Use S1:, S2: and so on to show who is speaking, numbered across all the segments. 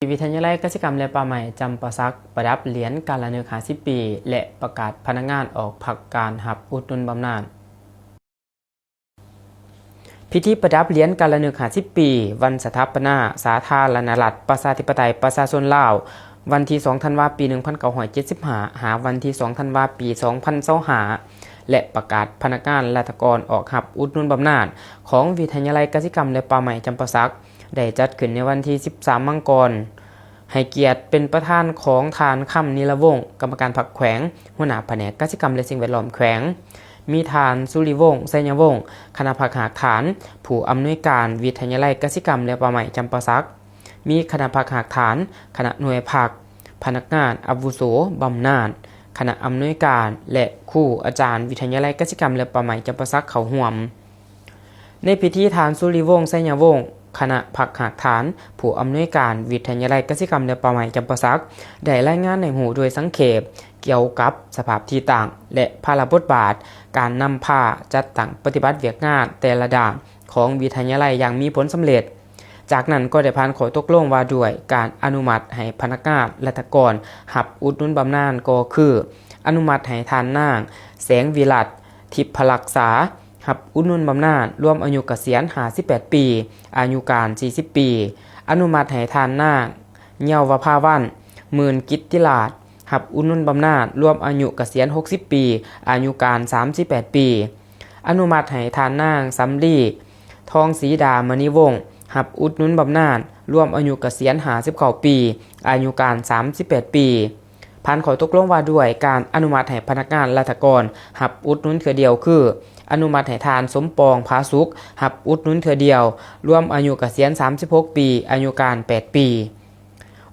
S1: วิทยาลัยกสิกรรมและป่าไม้จำปาสักประดับเหรียญการละ50 ปีและประกาศพนักงานออกพักการหับอุดหนุนบำนาญพิธีประดับเหรียญการละ50 ปีวันสถาปนาสาธารณรัฐประชาธิปไตยประชาชนลาววันที่2ธันวาคมปี1975หาวันที่2ธันวาคมปี2025และประกาศพนักงานราชการออกหับอุดหนุนบำนาญของวิทยาลัยกสิกรรมและป่าไม้จำปาสักได้จัดขึ้นในวันที่13มังกรให้เกียรติเป็นประธานของทานค่ำนิรวงศ์กรรมการพรรคแขวงหัวหน้าแผนกกสิกรรมและสิ่งแวดล้อมแขวงมีทานสุริวงศ์ไสยวงศ์คณะผักหากฐานผู้อำนวยการวิทยาลัยกสิกรรมและป่าไม้จำปาสักมีคณะผักหากฐานคณะหน่วยผักพนักงานอาวุโสบำนาญคณะอำนวยการและครูอาจารย์วิทยาลัยกสิกรรมและป่าไม้จำปาสักเข้าร่วมในพิธีทานสุริวงศ์ไสยวงศ์คณะผักหากฐานผู้อำนวยการวิทยาลัยกสิกรรมและป่าไม้จำปาสักได้รายงานในหูโดยสังเขปเกี่ยวกับสภาพที่ต่างและภาระบทบาทการนำพาจัดตั้งปฏิบัติเวียกงานแต่ละด้านของวิทยาลัยอย่างมีผลสำเร็จจากนั้นก็ได้ผ่านข้อตกลงว่าด้วยการอนุมัติให้พนักงานราชการหับอุดหนุนบำนาญก็คืออนุมัติให้ทานนางแสงวิรัตทิพรักษาหับอุดหนุนบำนาญรวมอายุเกษียณ58 ปีอายุการ40 ปีอนุมัติให้ทานนางเยาวภาวันหมื่นกิตติราชหับอุดหนุนบำนาญรวมอายุเกษียณ60 ปีอายุการ38 ปีอนุมัติให้ทานนางสำลีทองศรีดามณีวงศ์หับอุดหนุนบำนาญรวมอายุเกษียณ59 ปีอายุการ38 ปีผ่านข้อตกลงว่าด้วยการอนุมัติให้พนักงานราชการหับอุดหนุนเทื่อเดียวคืออนุมัติให้ทานสมปองผาสุกหับอุดหนุนเทื่อเดียวรวมอายุเกษียณ36 ปีอายุการ8 ปี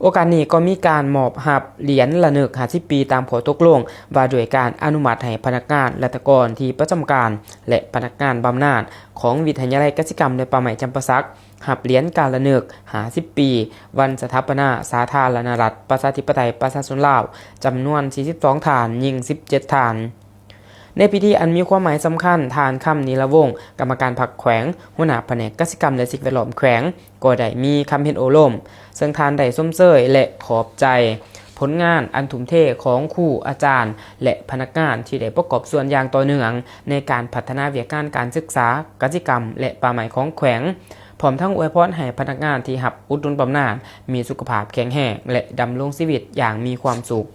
S1: โอกาสนี้ก็มีการมอบหับเหรียญละ50 ปีตามข้อตกลงว่าด้วยการอนุมัติให้พนักงานราชการที่ประจำการและพนักงานบำนาญของวิทยาลัยกสิกรรมและป่าไม้จำปาสักหับเหรียญการละ50 ปีวันสถาปนาสาธารณรัฐประชาธิปไตยประชาชนลาวจำนวน42ฐานยิง17ฐานในพิธีอันมีความหมายสำคัญทานค่ำนิรวงศ์กรรมการพรรคแขวงหัวหน้าแผนกกสิกรรมและสิ่งแวดล้อมแขวงก็ได้มีคำเห็นโอโลมซึ่งทานได้ส้มเสยและขอบใจผลงานอันทุ่มเทของครูอาจารย์และพนักงานที่ได้ประกอบส่วนอย่างต่อเนื่องในการพัฒนาวิทยาการศึกษากสิกรรมและป่าไม้ของแขวงพร้อมทั้งอวยพรให้พนักงานที่หับอุดหนุนบำนาญมีสุขภาพแข็งแรงและดำรงชีวิตอย่างมีความสุข